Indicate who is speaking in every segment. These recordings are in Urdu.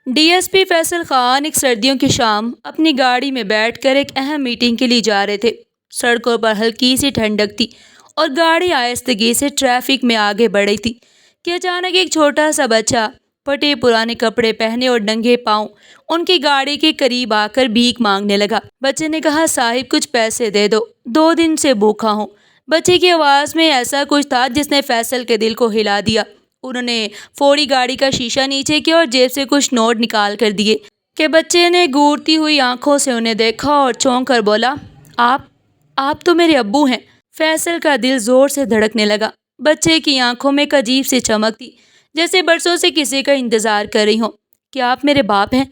Speaker 1: D S P Faisal Khan ایک سردیوں کی شام اپنی گاڑی میں بیٹھ کر ایک اہم میٹنگ کے لیے جا رہے تھے۔ سڑکوں پر ہلکی سی ٹھنڈک تھی اور گاڑی آہستگی سے ٹریفک میں آگے بڑھ رہی تھی کہ اچانک ایک چھوٹا سا بچہ پھٹے پرانے کپڑے پہنے اور ننگے پاؤں ان کی گاڑی کے قریب آ کر بھیک مانگنے لگا۔ بچے نے کہا، صاحب کچھ پیسے دے دو، 2 دن سے بھوکا ہوں۔ بچے کی آواز میں ایسا کچھ تھا جس نے فیصل کے دل کو ہلا دیا۔ انہوں نے فوری گاڑی کا شیشہ نیچے کیا اور جیب سے کچھ نوٹ نکال کر دیے کہ بچے نے گورتی ہوئی آنکھوں سے انہیں دیکھا اور چونک کر بولا، آپ تو میرے ابو ہیں۔ فیصل کا دل زور سے دھڑکنے لگا۔ بچے کی آنکھوں میں ایک عجیب سی چمک تھی، جیسے برسوں سے کسی کا انتظار کر رہی ہوں۔ کیا آپ میرے باپ ہیں؟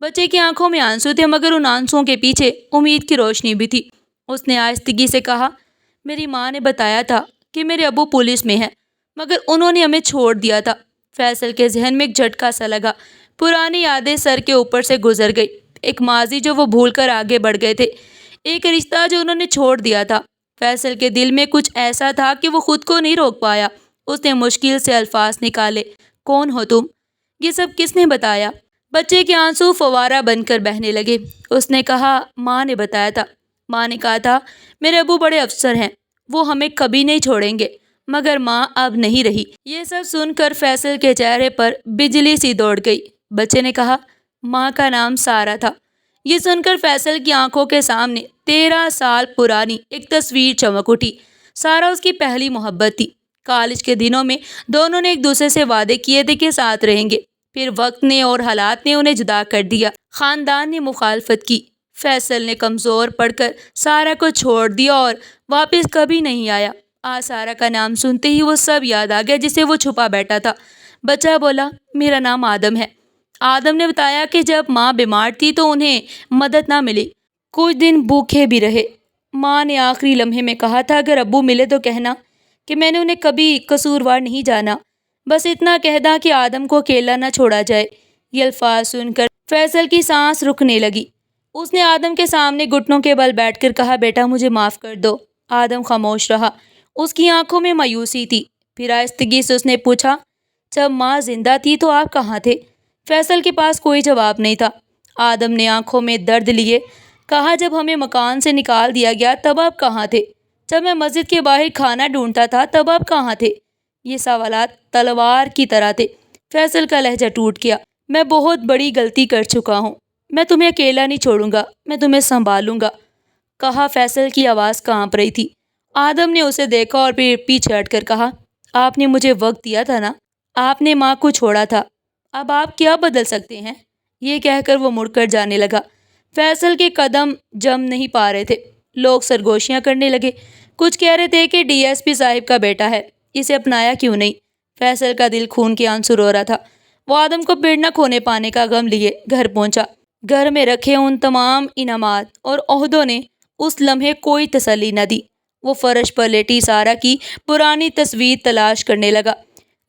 Speaker 1: بچے کی آنکھوں میں آنسو تھے، مگر ان آنسوؤں کے پیچھے امید کی روشنی بھی تھی۔ اس نے آہستگی سے کہا، میری ماں نے بتایا تھا کہ میرے ابو پولیس میں ہیں، مگر انہوں نے ہمیں چھوڑ دیا تھا۔ فیصل کے ذہن میں ایک جھٹکا سا لگا۔ پرانی یادیں سر کے اوپر سے گزر گئی، ایک ماضی جو وہ بھول کر آگے بڑھ گئے تھے، ایک رشتہ جو انہوں نے چھوڑ دیا تھا۔ فیصل کے دل میں کچھ ایسا تھا کہ وہ خود کو نہیں روک پایا۔ اس نے مشکل سے الفاظ نکالے، کون ہو تم؟ یہ سب کس نے بتایا؟ بچے کے آنسو فوارہ بن کر بہنے لگے۔ اس نے کہا، ماں نے بتایا تھا۔ ماں نے کہا تھا میرے ابو بڑے افسر ہیں، وہ ہمیں کبھی نہیں چھوڑیں گے۔ مگر ماں اب نہیں رہی۔ یہ سب سن کر فیصل کے چہرے پر بجلی سی دوڑ گئی۔ بچے نے کہا، ماں کا نام سارا تھا۔ یہ سن کر فیصل کی آنکھوں کے سامنے 13 سال پرانی ایک تصویر چمک اٹھی۔ سارا اس کی پہلی محبت تھی۔ کالج کے دنوں میں دونوں نے ایک دوسرے سے وعدے کیے تھے کہ ساتھ رہیں گے، پھر وقت نے اور حالات نے انہیں جدا کر دیا۔ خاندان نے مخالفت کی۔ فیصل نے کمزور پڑ کر سارا کو چھوڑ دیا اور واپس کبھی نہیں آیا۔ آج سارا کا نام سنتے ہی وہ سب یاد آ گیا جسے وہ چھپا بیٹھا تھا۔ بچہ بولا، میرا نام آدم ہے۔ آدم نے بتایا کہ جب ماں بیمار تھی تو انہیں مدد نہ ملی، کچھ دن بھوکے بھی رہے۔ ماں نے آخری لمحے میں کہا تھا، اگر ابو ملے تو کہنا کہ میں نے انہیں کبھی قصوروار نہیں جانا، بس اتنا کہنا کہ آدم کو اکیلا نہ چھوڑا جائے۔ یہ الفاظ سن کر فیصل کی سانس رکنے لگی۔ اس نے آدم کے سامنے گھٹنوں کے بل بیٹھ کر کہا، بیٹا مجھے معاف کر دو۔ آدم خاموش رہا۔ اس کی آنکھوں میں مایوسی تھی۔ پھر آہستگی سے اس نے پوچھا، جب ماں زندہ تھی تو آپ کہاں تھے؟ فیصل کے پاس کوئی جواب نہیں تھا۔ آدم نے آنکھوں میں درد لیے کہا، جب ہمیں مکان سے نکال دیا گیا تب آپ کہاں تھے؟ جب میں مسجد کے باہر کھانا ڈھونڈتا تھا تب آپ کہاں تھے؟ یہ سوالات تلوار کی طرح تھے۔ فیصل کا لہجہ ٹوٹ گیا۔ میں بہت بڑی غلطی کر چکا ہوں۔ میں تمہیں اکیلا نہیں چھوڑوں گا، میں تمہیں سنبھالوں گا، کہا۔ فیصل کی آواز کانپ رہی تھی۔ آدم نے اسے دیکھا اور پھر پیچھے ہٹ کر کہا، آپ نے مجھے وقت دیا تھا نا، آپ نے ماں کو چھوڑا تھا، اب آپ کیا بدل سکتے ہیں؟ یہ کہہ کر وہ مڑ کر جانے لگا۔ فیصل کے قدم جم نہیں پا رہے تھے۔ لوگ سرگوشیاں کرنے لگے۔ کچھ کہہ رہے تھے کہ ڈی ایس پی صاحب کا بیٹا ہے، اسے اپنایا کیوں نہیں؟ فیصل کا دل خون کے آنسو رو رہا تھا۔ وہ آدم کو پھر نہ کھونے پانے کا غم لیے گھر پہنچا۔ گھر میں رکھے ان تمام انعامات اور عہدوں نے اس لمحے کوئی تسلی نہ دی۔ وہ فرش پر لیٹی سارا کی پرانی تصویر تلاش کرنے لگا۔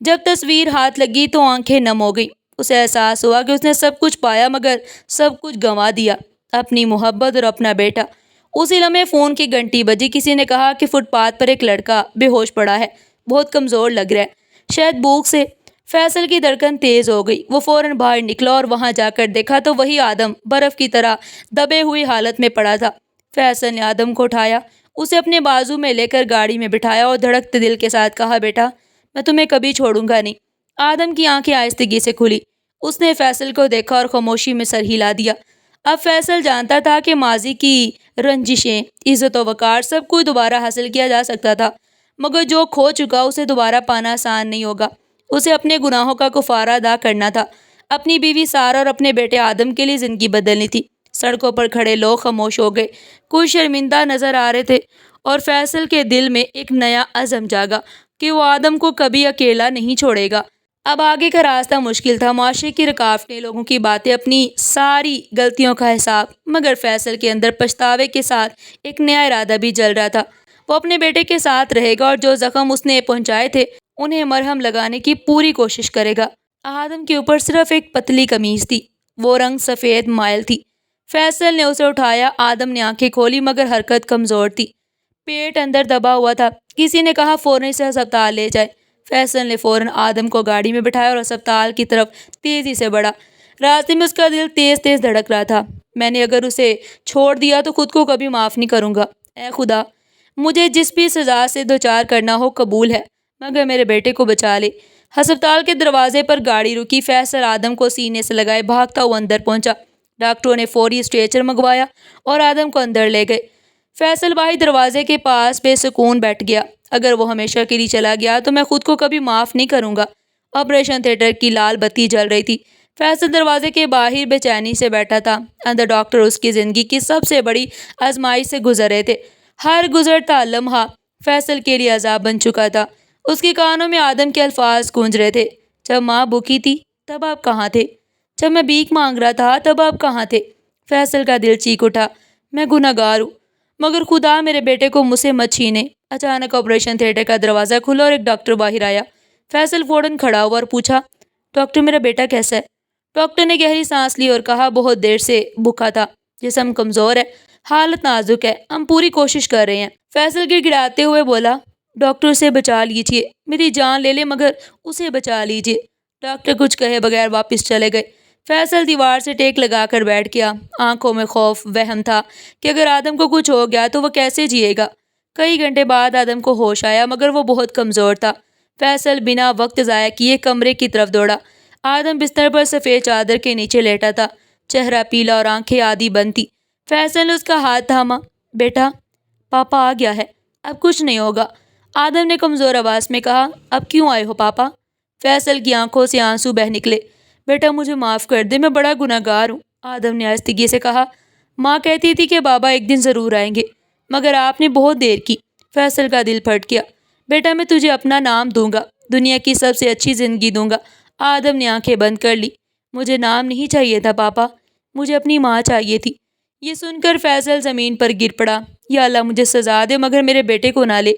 Speaker 1: جب تصویر ہاتھ لگی تو آنکھیں نم ہو گئیں۔ اسے احساس ہوا کہ اس نے سب کچھ پایا مگر سب کچھ گنوا دیا، اپنی محبت اور اپنا بیٹا۔ اسی لمحے فون کی گھنٹی بجی۔ کسی نے کہا کہ فٹ پاتھ پر ایک لڑکا بے ہوش پڑا ہے، بہت کمزور لگ رہا ہے، شاید بھوک سے۔ فیصل کی دھڑکن تیز ہو گئی۔ وہ فوراً باہر نکلا اور وہاں جا کر دیکھا تو وہی آدم برف کی طرح دبے ہوئی حالت میں پڑا تھا۔ فیصل نے آدم کو اٹھایا، اسے اپنے بازو میں لے کر گاڑی میں بٹھایا اور دھڑکتے دل کے ساتھ کہا، بیٹا میں تمہیں کبھی چھوڑوں گا نہیں۔ آدم کی آنکھیں آہستگی سے کھلی۔ اس نے فیصل کو دیکھا اور خاموشی میں سر ہلا دیا۔ اب فیصل جانتا تھا کہ ماضی کی رنجشیں، عزت و وقار سب کچھ دوبارہ حاصل کیا جا سکتا تھا، مگر جو کھو چکا اسے دوبارہ پانا آسان نہیں ہوگا۔ اسے اپنے گناہوں کا کفارہ ادا کرنا تھا، اپنی بیوی سارا اور اپنے بیٹے آدم کے لیے زندگی بدلنی تھی۔ سڑکوں پر کھڑے لوگ خاموش ہو گئے، کچھ شرمندہ نظر آ رہے تھے، اور فیصل کے دل میں ایک نیا عزم جاگا کہ وہ آدم کو کبھی اکیلا نہیں چھوڑے گا۔ اب آگے کا راستہ مشکل تھا، معاشرے کی رکاوٹیں، لوگوں کی باتیں، اپنی ساری غلطیوں کا حساب، مگر فیصل کے اندر پچھتاوے کے ساتھ ایک نیا ارادہ بھی جل رہا تھا۔ وہ اپنے بیٹے کے ساتھ رہے گا اور جو زخم اس نے پہنچائے تھے انہیں مرہم لگانے کی پوری کوشش کرے گا۔ آدم کے اوپر صرف ایک پتلی قمیض تھی، وہ رنگ سفید مائل تھی۔ فیصل نے اسے اٹھایا۔ آدم نے آنکھیں کھولی مگر حرکت کمزور تھی، پیٹ اندر دبا ہوا تھا۔ کسی نے کہا، فوراً اسے ہسپتال لے جائے۔ فیصل نے فوراً آدم کو گاڑی میں بٹھایا اور ہسپتال کی طرف تیزی سے بڑھا۔ راستے میں اس کا دل تیز تیز دھڑک رہا تھا۔ میں نے اگر اسے چھوڑ دیا تو خود کو کبھی معاف نہیں کروں گا۔ اے خدا، مجھے جس بھی سزا سے دوچار کرنا ہو قبول ہے، مگر میرے بیٹے کو بچا لے۔ ہسپتال کے دروازے پر گاڑی رکی۔ فیصل آدم کو سینے سے لگائے بھاگتا ہوا اندر پہنچا۔ ڈاکٹروں نے فوری اسٹریچر منگوایا اور آدم کو اندر لے گئے۔ فیصل بھائی دروازے کے پاس بے سکون بیٹھ گیا۔ اگر وہ ہمیشہ کے لیے چلا گیا تو میں خود کو کبھی معاف نہیں کروں گا۔ آپریشن تھیٹر کی لال بتی جل رہی تھی۔ فیصل دروازے کے باہر بے چینی سے بیٹھا تھا۔ اندر ڈاکٹر اس کی زندگی کی سب سے بڑی آزمائش سے گزر رہے تھے۔ ہر گزرتا لمحہ فیصل کے لیے عذاب بن چکا تھا۔ اس کے کانوں میں آدم کے الفاظ گونج رہے تھے، جب ماں بھوکی تھی تب آپ کہاں تھے؟ جب میں بھیک مانگ رہا تھا تب آپ کہاں تھے؟ فیصل کا دل چیخ اٹھا، میں گناہ گار ہوں، مگر خدا میرے بیٹے کو مجھ سے مت چھینے۔ اچانک آپریشن تھیٹر کا دروازہ کھلا اور ایک ڈاکٹر باہر آیا۔ فیصل فوراً کھڑا ہوا اور پوچھا، ڈاکٹر میرا بیٹا کیسا ہے؟ ڈاکٹر نے گہری سانس لی اور کہا، بہت دیر سے بھوکا تھا، جسم کمزور ہے، حالت نازک ہے، ہم پوری کوشش کر رہے ہیں۔ فیصل گڑگڑاتے ہوئے بولا، ڈاکٹر اسے بچا لیجیے، میری جان لے لے مگر اسے بچا لیجیے۔ ڈاکٹر کچھ کہے بغیر واپس چلے گئے۔ فیصل دیوار سے ٹیک لگا کر بیٹھ گیا۔ آنکھوں میں خوف، وہم تھا کہ اگر آدم کو کچھ ہو گیا تو وہ کیسے جیے گا۔ کئی گھنٹے بعد آدم کو ہوش آیا مگر وہ بہت کمزور تھا۔ فیصل بنا وقت ضائع کیے کمرے کی طرف دوڑا۔ آدم بستر پر سفید چادر کے نیچے لیٹا تھا، چہرہ پیلا اور آنکھیں آدھی بند تھی۔ فیصل نے اس کا ہاتھ تھاما۔ بیٹا، پاپا آ گیا ہے، اب کچھ نہیں ہوگا، آدم نے کمزور آواز میں کہا۔ اب کیوں آئے ہو پاپا؟ فیصل کی آنکھوں سے آنسو بہہ نکلے۔ بیٹا مجھے معاف کر دے، میں بڑا گناہ گار ہوں، آدم نے آہستگی سے کہا۔ ماں کہتی تھی کہ بابا ایک دن ضرور آئیں گے، مگر آپ نے بہت دیر کی۔ فیصل کا دل پھٹ گیا۔ بیٹا میں تجھے اپنا نام دوں گا، دنیا کی سب سے اچھی زندگی دوں گا۔ آدم نے آنکھیں بند کر لی۔ مجھے نام نہیں چاہیے تھا پاپا، مجھے اپنی ماں چاہیے تھی۔ یہ سن کر فیصل زمین پر گر پڑا۔ یا اللہ مجھے سزا دے مگر میرے بیٹے کو نہ لے۔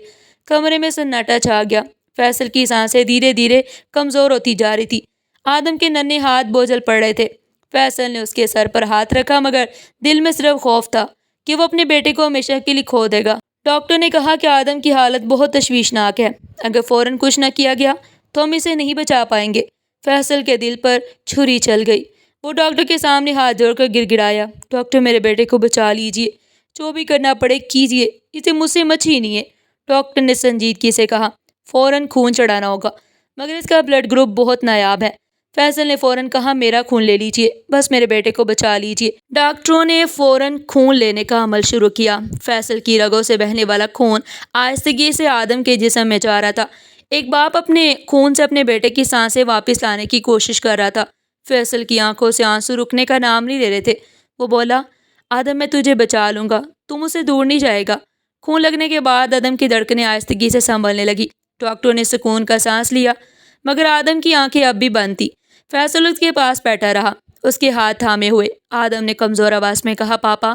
Speaker 1: کمرے میں سناٹا چھا گیا۔ فیصل کی سانسیں دھیرے دھیرے کمزور ہوتی جا رہی تھی۔ آدم کے ننھے ہاتھ بوجھل پڑ رہے تھے۔ فیصل نے اس کے سر پر ہاتھ رکھا مگر دل میں صرف خوف تھا کہ وہ اپنے بیٹے کو ہمیشہ کے لیے کھو دے گا۔ ڈاکٹر نے کہا کہ آدم کی حالت بہت تشویشناک ہے، اگر فوراً کچھ نہ کیا گیا تو ہم اسے نہیں بچا پائیں گے۔ فیصل کے دل پر چھری چل گئی۔ وہ ڈاکٹر کے سامنے ہاتھ جوڑ کر گر گڑایا، ڈاکٹر میرے بیٹے کو بچا لیجیے، جو بھی کرنا پڑے کیجیے، اسے مجھ سے مت چھینیے۔ ڈاکٹر نے سنجیدگی سے کہا، فوراً خون چڑھانا ہوگا مگر اس کا بلڈ گروپ بہت نایاب ہے۔ فیصل نے فوراً کہا، میرا خون لے لیجیے، بس میرے بیٹے کو بچا لیجیے۔ ڈاکٹروں نے فوراً خون لینے کا عمل شروع کیا۔ فیصل کی رگوں سے بہنے والا خون آہستگی سے آدم کے جسم میں جا رہا تھا۔ ایک باپ اپنے خون سے اپنے بیٹے کی سانسیں واپس لانے کی کوشش کر رہا تھا۔ فیصل کی آنکھوں سے آنسو رکنے کا نام نہیں لے رہے تھے۔ وہ بولا، آدم میں تجھے بچا لوں گا، تو مجھ سے دور نہیں جائے گا۔ خون لگنے کے بعد آدم کی دھڑکنیں آہستگی سے سنبھلنے لگی۔ ڈاکٹروں نے سکون کا سانس لیا مگر آدم کی آنکھیں اب بھی بند تھی۔ فیصل اس کے پاس بیٹھا رہا، اس کے ہاتھ تھامے ہوئے۔ آدم نے کمزور آواز میں کہا، پاپا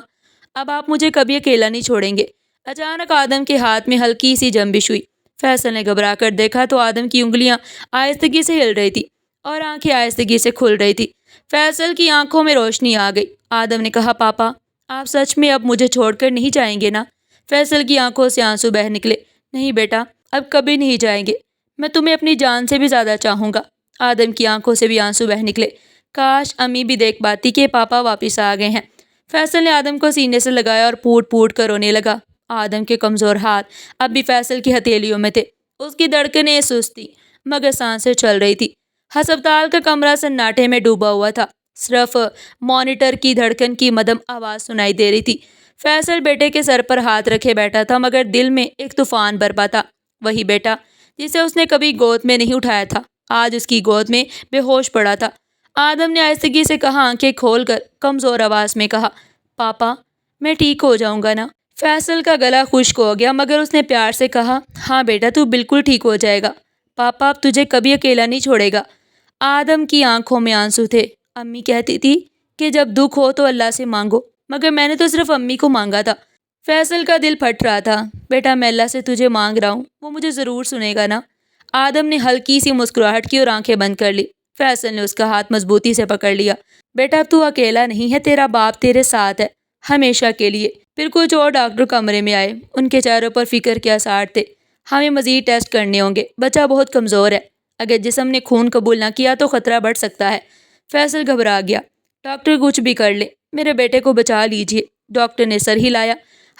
Speaker 1: اب آپ مجھے کبھی اکیلا نہیں چھوڑیں گے۔ اچانک آدم کے ہاتھ میں ہلکی سی جنبش ہوئی۔ فیصل نے گھبرا کر دیکھا تو آدم کی انگلیاں آہستگی سے ہل رہی تھی اور آنکھیں آہستگی سے کھل رہی تھی۔ فیصل کی آنکھوں میں روشنی آ گئی۔ آدم نے کہا، پاپا آپ سچ میں اب مجھے چھوڑ کر نہیں جائیں گے نا؟ فیصل کی آنکھوں سے آنسو بہہ نکلے۔ نہیں بیٹا، اب کبھی نہیں جائیں گے، میں تمہیں اپنی جان سے بھی زیادہ چاہوں گا۔ آدم کی آنکھوں سے بھی آنسو بہہ نکلے۔ کاش امی بھی دیکھ پاتی کہ پاپا واپس آ گئے ہیں۔ فیصل نے آدم کو سینے سے لگایا اور پوٹ پوٹ کر رونے لگا۔ آدم کے کمزور ہاتھ اب بھی فیصل کی ہتھیلیوں میں تھے۔ اس کی دھڑکنیں سست تھیں مگر سانسیں چل رہی تھی۔ ہسپتال کا کمرہ سناٹے میں ڈوبا ہوا تھا، صرف مانیٹر کی دھڑکن کی مدھم آواز سنائی دے رہی تھی۔ فیصل بیٹے کے سر پر ہاتھ رکھے بیٹھا تھا مگر دل میں ایک طوفان برپا تھا۔ وہی بیٹا جسے اس نے کبھی گود میں نہیں اٹھایا تھا، آج اس کی گود میں بے ہوش پڑا تھا۔ آدم نے آہستگی سے کہا، آنکھیں کھول کر کمزور آواز میں کہا، پاپا میں ٹھیک ہو جاؤں گا نا؟ فیصل کا گلا خشک ہو گیا مگر اس نے پیار سے کہا، ہاں بیٹا تو بالکل ٹھیک ہو جائے گا، پاپا اب تجھے کبھی اکیلا نہیں چھوڑے گا۔ آدم کی آنکھوں میں آنسو تھے۔ امی کہتی تھی کہ جب دکھ ہو تو اللہ سے مانگو، مگر میں نے تو صرف امی کو مانگا تھا۔ فیصل کا دل پھٹ رہا تھا۔ بیٹا میں اللہ سے تجھے مانگ رہا ہوں، وہ مجھے ضرور سنے گا نا؟ آدم نے ہلکی سی مسکراہٹ کی اور آنکھیں بند کر لی۔ فیصل نے اس کا ہاتھ مضبوطی سے پکڑ لیا۔ بیٹا اب تو اکیلا نہیں ہے، تیرا باپ تیرے ساتھ ہے، ہمیشہ کے لیے۔ پھر کچھ اور ڈاکٹر کمرے میں آئے، ان کے چہروں پر فکر کے آثار تھے۔ ہمیں مزید ٹیسٹ کرنے ہوں گے، بچہ بہت کمزور ہے، اگر جسم نے خون قبول نہ کیا تو خطرہ بڑھ سکتا ہے۔ فیصل گھبرا گیا۔ ڈاکٹر کچھ بھی کر لے، میرے بیٹے کو بچا لیجیے۔ ڈاکٹر نے سر ہلایا۔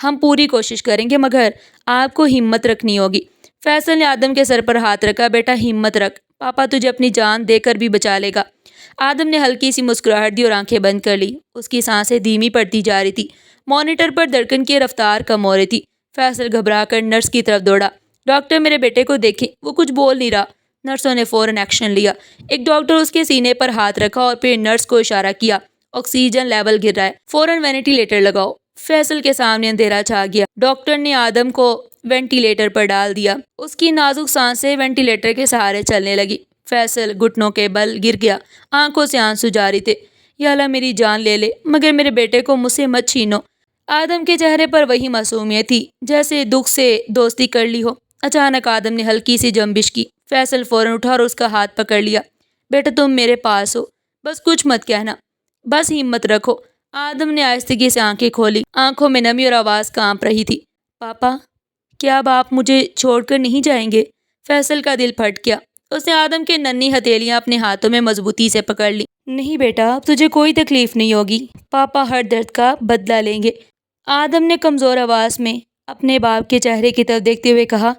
Speaker 1: ہم پوری کوشش کریں گے مگر آپ کو ہمت رکھنی ہوگی۔ فیصل نے آدم کے سر پر ہاتھ رکھا۔ بیٹا ہمت رکھ، پاپا تجھے اپنی جان دے کر بھی بچا لے گا۔ آدم نے ہلکی سی مسکراہٹ دی اور آنکھیں بند کر لی۔ اس کی سانسیں دھیمی پڑتی جا رہی تھی۔ مانیٹر پر دھڑکن کی رفتار کم ہو رہی تھی۔ فیصل گھبرا کر نرس کی طرف دوڑا۔ ڈاکٹر میرے بیٹے کو دیکھیں، وہ کچھ بول نہیں رہا۔ نرسوں نے فوراً ایکشن لیا۔ ایک ڈاکٹر اس کے سینے پر ہاتھ رکھا اور پھر نرس کو اشارہ کیا۔ آکسیجن لیول گر رہا ہے، فوراً وینٹی لیٹر لگاؤ۔ فیصل کے سامنے اندھیرا چھا گیا۔ ڈاکٹر نے آدم کو وینٹی لیٹر پر ڈال دیا۔ اس کی نازک سانسیں وینٹی لیٹر کے سہارے چلنے لگی۔ فیصل گھٹنوں کے بل گر گیا، آنکھوں سے آنسو جاری تھے۔ یا اللہ میری جان لے لے مگر میرے بیٹے کو مجھ سے مت چھینو۔ آدم کے چہرے پر وہی معصومیت تھی جیسے دکھ سے دوستی کر لی ہو۔ اچانک آدم نے ہلکی سی جنبش کی۔ فیصل فوراً اٹھا اور اس کا ہاتھ پکڑ لیا۔ بیٹا تم میرے پاس ہو، بس کچھ مت کہنا، بس ہمت رکھو۔ آدم نے آہستگی سے آنکھیں کھولی، آنکھوں میں نمی اور آواز کانپ رہی تھی۔ پاپا کیا اب آپ مجھے چھوڑ کر نہیں جائیں گے؟ فیصل کا دل پھٹ گیا۔ اس نے آدم کے ننھی ہتھیلیاں اپنے ہاتھوں میں مضبوطی سے پکڑ لی۔ نہیں بیٹا، اب تجھے کوئی تکلیف نہیں ہوگی، پاپا ہر درد کا بدلہ لیں گے۔ آدم نے کمزور آواز میں اپنے باپ کے چہرے کی طرف دیکھتے ہوئے کہا،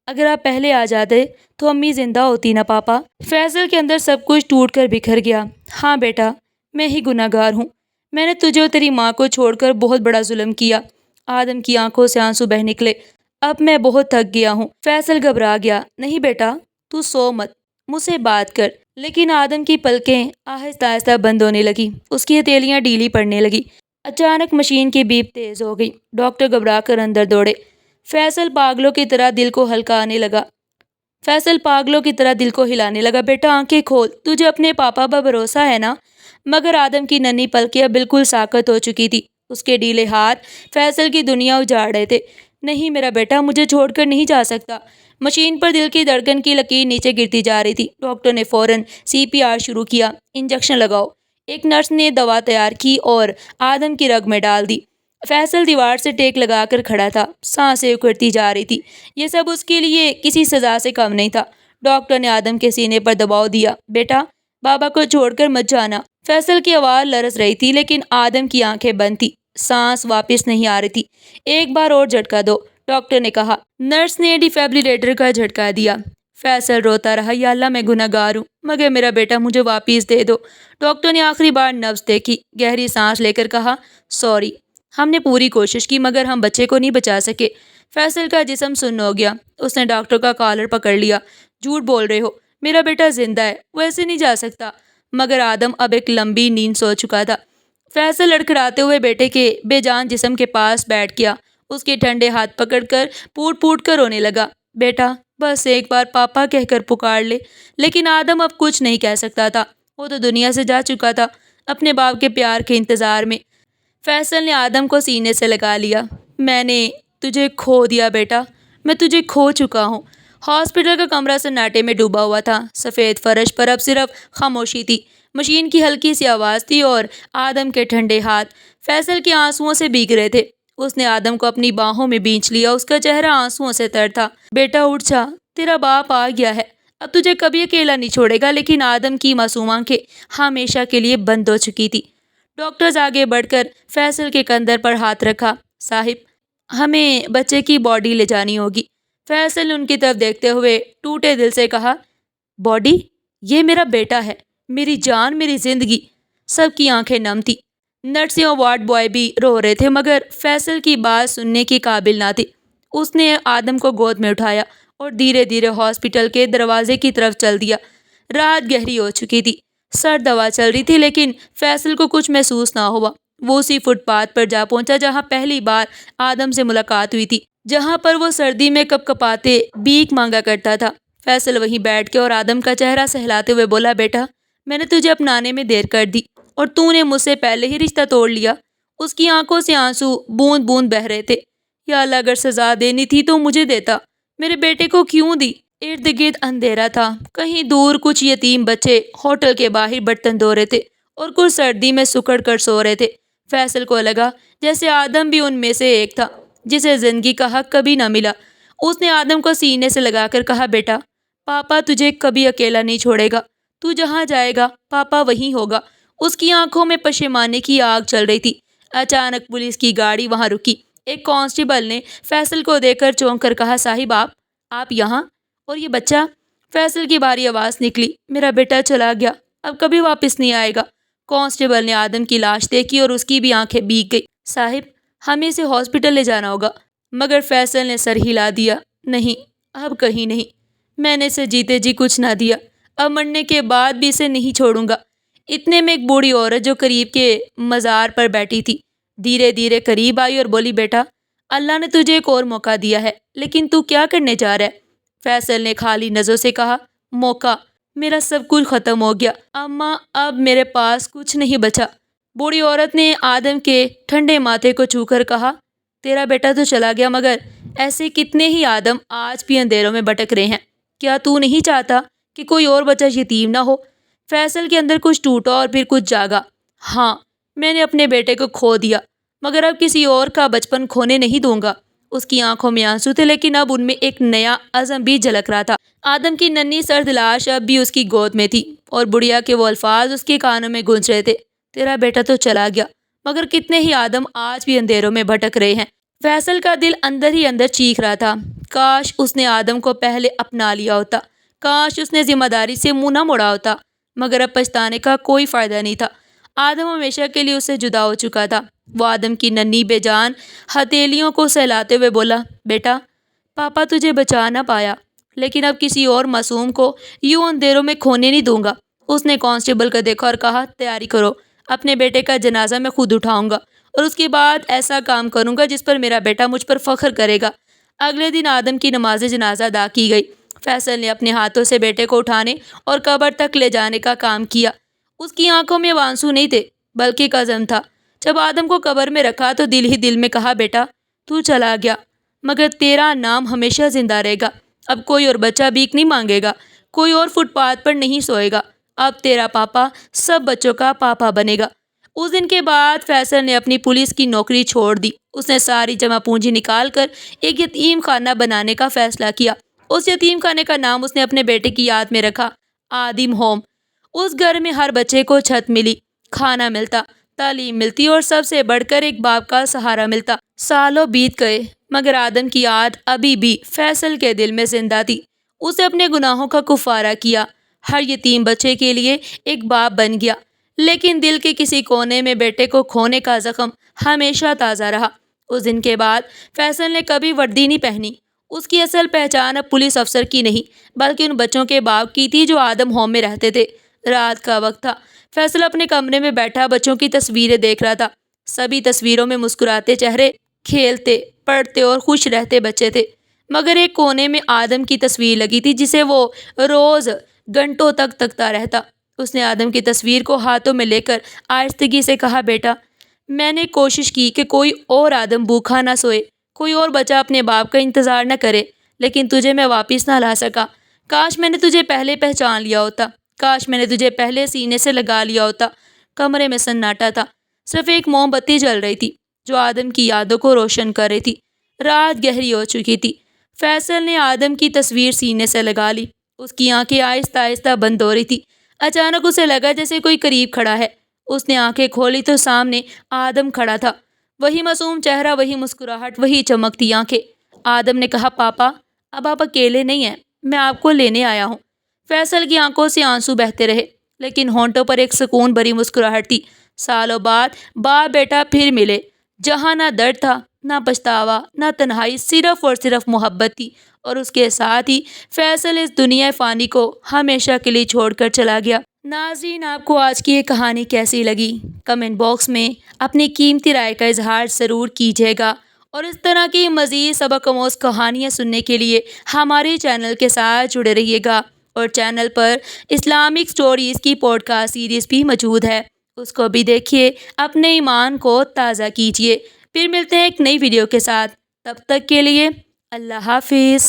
Speaker 1: اگر آپ پہلے آ جاتے تو امی زندہ ہوتی نا پاپا۔ فیصل کے اندر سب کچھ ٹوٹ کر بکھر گیا۔ ہاں بیٹا، میں ہی گناہ گار ہوں، میں نے تجھے اور تیری ماں کو چھوڑ کر بہت بڑا ظلم کیا۔ آدم کی آنکھوں سے آنسو بہہ نکلے۔ اب میں بہت تھک گیا ہوں۔ فیصل گھبرا گیا۔ نہیں بیٹا، تو سو مت، مجھ سے بات کر۔ لیکن آدم کی پلکیں آہستہ آہستہ بند ہونے لگی، اس کی ہتھیلیاں ڈھیلی پڑنے لگی۔ اچانک مشین کی بیپ تیز ہو گئی۔ ڈاکٹر گھبرا کر اندر دوڑے۔ فیصل پاگلوں کی طرح دل کو ہلانے لگا۔ بیٹا آنکھیں کھول، تجھے اپنے پاپا پر بھروسہ ہے نا؟ مگر آدم کی ننھی پلکیں بالکل ساکت ہو چکی تھی۔ اس کے ڈھیلے ہاتھ فیصل کی دنیا اجاڑ رہے تھے۔ نہیں میرا بیٹا مجھے چھوڑ کر نہیں جا سکتا۔ مشین پر دل کی دھڑکن کی لکیر نیچے گرتی جا رہی تھی۔ ڈاکٹر نے فوراً CPR شروع کیا۔ انجیکشن لگاؤ۔ ایک نرس نے دوا تیار کی اور آدم کی رگ میں ڈال دی۔ فیصل دیوار سے ٹیک لگا کر کھڑا تھا، سانسیں اکھڑتی جا رہی تھی۔ یہ سب اس کے لیے کسی سزا سے کم نہیں تھا۔ ڈاکٹر نے آدم کے سینے پر دباؤ دیا۔ بیٹا بابا کو چھوڑ کر مت جانا۔ فیصل کی آواز لرز رہی تھی لیکن آدم کی آنکھیں بند تھی، سانس واپس نہیں آ رہی تھی۔ ایک بار اور جھٹکا دو، ڈاکٹر نے کہا۔ نرس نے ڈیفیبریلیٹر کا جھٹکا دیا۔ فیصل روتا رہا، یا اللہ میں گناہ گار ہوں مگر میرا بیٹا مجھے واپس دے دو۔ ڈاکٹر نے آخری بار نبض دیکھی، گہری سانس لے کر کہا، سوری، ہم نے پوری کوشش کی مگر ہم بچے کو نہیں بچا سکے۔ فیصل کا جسم سن ہو گیا۔ اس نے ڈاکٹر کا کالر پکڑ لیا۔ جھوٹ بول رہے ہو، میرا بیٹا زندہ ہے، وہ ایسے نہیں جا سکتا۔ مگر آدم اب ایک لمبی نیند سو چکا تھا۔ فیصل لڑکھڑاتے ہوئے بیٹے کے بے جان جسم کے پاس بیٹھ گیا، اس کے ٹھنڈے ہاتھ پکڑ کر پوٹ پوٹ کر رونے لگا۔ بیٹا بس ایک بار پاپا کہہ کر پکار لے۔ لیکن آدم اب کچھ نہیں کہہ سکتا تھا، وہ تو دنیا سے جا چکا تھا اپنے باپ کے پیار کے انتظار میں۔ فیصل نے آدم کو سینے سے لگا لیا۔ میں نے تجھے کھو دیا بیٹا، میں تجھے کھو چکا ہوں۔ ہاسپٹل کا کمرہ سناٹے میں ڈوبا ہوا تھا۔ سفید فرش پر اب صرف خاموشی تھی، مشین کی ہلکی سی آواز تھی اور آدم کے ٹھنڈے ہاتھ فیصل کے آنسوؤں سے بھیگ رہے تھے۔ اس نے آدم کو اپنی باہوں میں بھینچ لیا، اس کا چہرہ آنسوؤں سے تر تھا۔ بیٹا اٹھ جا، تیرا باپ آ گیا ہے، اب تجھے کبھی اکیلا نہیں چھوڑے گا۔ لیکن آدم کی معصوم آنکھیں ہمیشہ کے لیے بند ہو چکی تھی۔ ڈاکٹرز آگے بڑھ کر فیصل کے کندھر پر ہاتھ رکھا۔ صاحب ہمیں بچے کی باڈی لے جانی ہوگی۔ فیصل نے ان کی طرف دیکھتے ہوئے ٹوٹے دل سے کہا، باڈی؟ یہ میرا بیٹا ہے، میری جان، میری زندگی۔ سب کی آنکھیں نم تھی۔ نرسیں اور وارڈ بوائے بھی رو رہے تھے مگر فیصل کی بات سننے کی قابل نہ تھی۔ اس نے آدم کو گود میں اٹھایا اور دھیرے دھیرے ہاسپٹل کے دروازے کی طرف چل دیا۔ رات گہری ہو چکی تھی، سرد ہوا چل رہی تھی لیکن فیصل کو کچھ محسوس نہ ہوا۔ وہ اسی فٹ پاتھ پر جا پہنچا جہاں پہلی بار آدم سے ملاقات ہوئی تھی، جہاں پر وہ سردی میں کپ کپاتے بھیک مانگا کرتا تھا۔ فیصل وہیں بیٹھ کے اور آدم کا چہرہ سہلاتے ہوئے بولا، بیٹا میں نے تجھے اپنانے میں دیر کر دی اور تو نے مجھ سے پہلے ہی رشتہ توڑ لیا۔ اس کی آنکھوں سے آنسو بوند بوند بہہ رہے تھے۔ یا اللہ اگر سزا دینی تھی تو مجھے دیتا، میرے بیٹے کو کیوں دی؟ ارد گرد اندھیرا تھا، کہیں دور کچھ یتیم بچے ہوٹل کے باہر برتن دھو رہے تھے اور کچھ سردی میں سکڑ کر سو رہے تھے۔ فیصل کو لگا جیسے آدم بھی ان میں سے ایک تھا جسے زندگی کا حق کبھی نہ ملا۔ اس نے آدم کو سینے سے لگا کر کہا، بیٹا پاپا تجھے کبھی اکیلا نہیں چھوڑے گا، تو جہاں جائے گا پاپا وہیں ہوگا۔ اس کی آنکھوں میں پشیمانی کی آگ چل رہی تھی۔ اچانک پولیس کی گاڑی وہاں رکی۔ ایک کانسٹیبل نے فیصل کو دیکھ کر چونک کر کہا، صاحب آپ یہاں؟ اور یہ بچہ؟ فیصل کی بھاری آواز نکلی، میرا بیٹا چلا گیا، اب کبھی واپس نہیں آئے گا۔ کانسٹیبل نے آدم کی لاش دیکھی اور اس کی بھی آنکھیں بھیگ گئی۔ صاحب ہمیں اسے ہاسپٹل لے جانا ہوگا۔ مگر فیصل نے سر ہلا دیا، نہیں، اب کہیں نہیں۔ میں نے اسے جیتے جی کچھ نہ دیا، اب مرنے کے بعد بھی اسے نہیں چھوڑوں گا۔ اتنے میں ایک بوڑھی عورت جو قریب کے مزار پر بیٹھی تھی دھیرے دھیرے قریب آئی اور بولی، بیٹا اللہ نے تجھے ایک اور موقع دیا ہے، لیکن تو کیا کرنے جا رہا ہے؟ فیصل نے خالی نظروں سے کہا، موقع؟ میرا سب کچھ ختم ہو گیا اماں، اب میرے پاس کچھ نہیں بچا۔ بوڑھی عورت نے آدم کے ٹھنڈے ماتھے کو چھو کر کہا، تیرا بیٹا تو چلا گیا، مگر ایسے کتنے ہی آدم آج بھی اندھیروں میں بھٹک رہے ہیں۔ کیا تو نہیں چاہتا کہ کوئی اور بچہ یتیم نہ ہو؟ فیصل کے اندر کچھ ٹوٹا اور پھر کچھ جاگا۔ ہاں، میں نے اپنے بیٹے کو کھو دیا، مگر اب کسی اور کا بچپن کھونے نہیں دوں گا۔ اس کی آنکھوں میں آنسو تھے، لیکن اب ان میں ایک نیا عزم بھی جھلک رہا تھا۔ آدم کی ننھی سرد لاش اب بھی اس کی گود میں تھی اور بڑھیا کے وہ الفاظ اس کے کانوں میں گونج رہے تھے، تیرا بیٹا تو چلا گیا، مگر کتنے ہی آدم آج بھی اندھیروں میں بھٹک رہے ہیں۔ فیصل کا دل اندر ہی اندر چیخ رہا تھا، کاش اس نے آدم کو پہلے اپنا لیا ہوتا، کاش اس نے ذمہ داری سے منہ نہ موڑا ہوتا، مگر اب پچھتانے کا کوئی فائدہ نہیں تھا۔ آدم ہمیشہ کے لیے اس سے جدا ہو چکا تھا۔ وہ آدم کی ننھی بے جان ہتھیلیوں کو سہلاتے ہوئے بولا، بیٹا پاپا تجھے بچا نہ پایا، لیکن اب کسی اور معصوم کو یوں اندھیروں میں کھونے نہیں دوں گا۔ اس نے کانسٹیبل کو دیکھا اور کہا، تیاری کرو، اپنے بیٹے کا جنازہ میں خود اٹھاؤں گا اور اس کے بعد ایسا کام کروں گا جس پر میرا بیٹا مجھ پر فخر کرے گا۔ اگلے دن آدم کی نماز جنازہ ادا کی گئی۔ فیصل نے اپنے ہاتھوں سے بیٹے کو اٹھانے اور قبر تک لے جانے کا کام کیا۔ اس کی آنکھوں میں آنسو نہیں تھے، بلکہ ایک عزم تھا۔ جب آدم کو قبر میں رکھا تو دل ہی دل میں کہا، بیٹا تو چلا گیا، مگر تیرا نام ہمیشہ زندہ رہے گا۔ اب کوئی اور بچہ بھیک نہیں مانگے گا، کوئی اور فٹ پاتھ پر نہیں سوئے گا، اب تیرا پاپا سب بچوں کا پاپا بنے گا۔ اس دن کے بعد فیصل نے اپنی پولیس کی نوکری چھوڑ دی۔ اس نے ساری جمع پونجی نکال کر ایک یتیم خانہ بنانے کا فیصلہ کیا۔ اس یتیم خانے کا نام اس نے اپنے بیٹے کی یاد میں رکھا، آدم ہوم۔ اس گھر میں ہر بچے کو چھت ملی، کھانا ملتا، تعلیم ملتی اور سب سے بڑھ کر ایک باپ کا سہارا ملتا۔ سالوں بیت گئے، مگر آدم کی یاد ابھی بھی فیصل کے دل میں زندہ تھی۔ اسے اپنے گناہوں کا کفارہ کیا، ہر یتیم بچے کے لیے ایک باپ بن گیا، لیکن دل کے کسی کونے میں بیٹے کو کھونے کا زخم ہمیشہ تازہ رہا۔ اس دن کے بعد فیصل نے کبھی وردی نہیں پہنی۔ اس کی اصل پہچان اب پولیس افسر کی نہیں، بلکہ ان بچوں کے باپ کی تھی جو آدم ہوم میں رہتے تھے۔ رات کا وقت تھا۔ فیصل اپنے کمرے میں بیٹھا بچوں کی تصویریں دیکھ رہا تھا۔ سبھی تصویروں میں مسکراتے چہرے، کھیلتے، پڑھتے اور خوش رہتے بچے تھے، مگر ایک کونے میں آدم کی تصویر لگی تھی جسے وہ روز گھنٹوں تک تکتا رہتا۔ اس نے آدم کی تصویر کو ہاتھوں میں لے کر آہستگی سے کہا، بیٹا میں نے کوشش کی کہ کوئی اور آدم بھوکا نہ سوئے، کوئی اور بچہ اپنے باپ کا انتظار نہ کرے، لیکن تجھے میں واپس نہ لا سکا۔ کاش میں نے تجھے پہلے پہچان لیا ہوتا، کاش میں نے تجھے پہلے سینے سے لگا لیا ہوتا۔ کمرے میں سناٹا تھا، صرف ایک موم بتی جل رہی تھی جو آدم کی یادوں کو روشن کر رہی تھی۔ رات گہری ہو چکی تھی۔ فیصل نے آدم کی تصویر سینے سے لگا لی۔ اس کی آنکھیں آہستہ آہستہ بند ہو رہی تھی۔ اچانک اسے لگا جیسے کوئی قریب کھڑا ہے۔ اس نے آنکھیں کھولی تو سامنے آدم کھڑا تھا، وہی معصوم چہرہ، وہی مسکراہٹ، وہی چمکتی آنکھیں۔ آدم نے کہا، پاپا اب آپ اکیلے نہیں ہیں، میں آپ کو لینے آیا ہوں۔ فیصل کی آنکھوں سے آنسو بہتے رہے، لیکن ہونٹوں پر ایک سکون بھری مسکراہٹ تھی۔ سالوں بعد باپ بیٹا پھر ملے، جہاں نہ درد تھا، نہ پچھتاوا، نہ تنہائی، صرف اور صرف محبت تھی، اور اس کے ساتھ ہی فیصل اس دنیا فانی کو ہمیشہ کے لیے چھوڑ کر چلا گیا۔ ناظرین، آپ کو آج کی یہ کہانی کیسی لگی؟ کمنٹ باکس میں اپنی قیمتی رائے کا اظہار ضرور کیجیے گا، اور اس طرح کی مزید سبق آموز کہانیاں سننے کے لیے ہمارے چینل کے ساتھ جڑے رہیے گا۔ اور چینل پر اسلامک سٹوریز کی پوڈ کاسٹ سیریز بھی موجود ہے، اس کو بھی دیکھیے، اپنے ایمان کو تازہ کیجیے۔ پھر ملتے ہیں ایک نئی ویڈیو کے ساتھ، تب تک کے لیے اللہ حافظ۔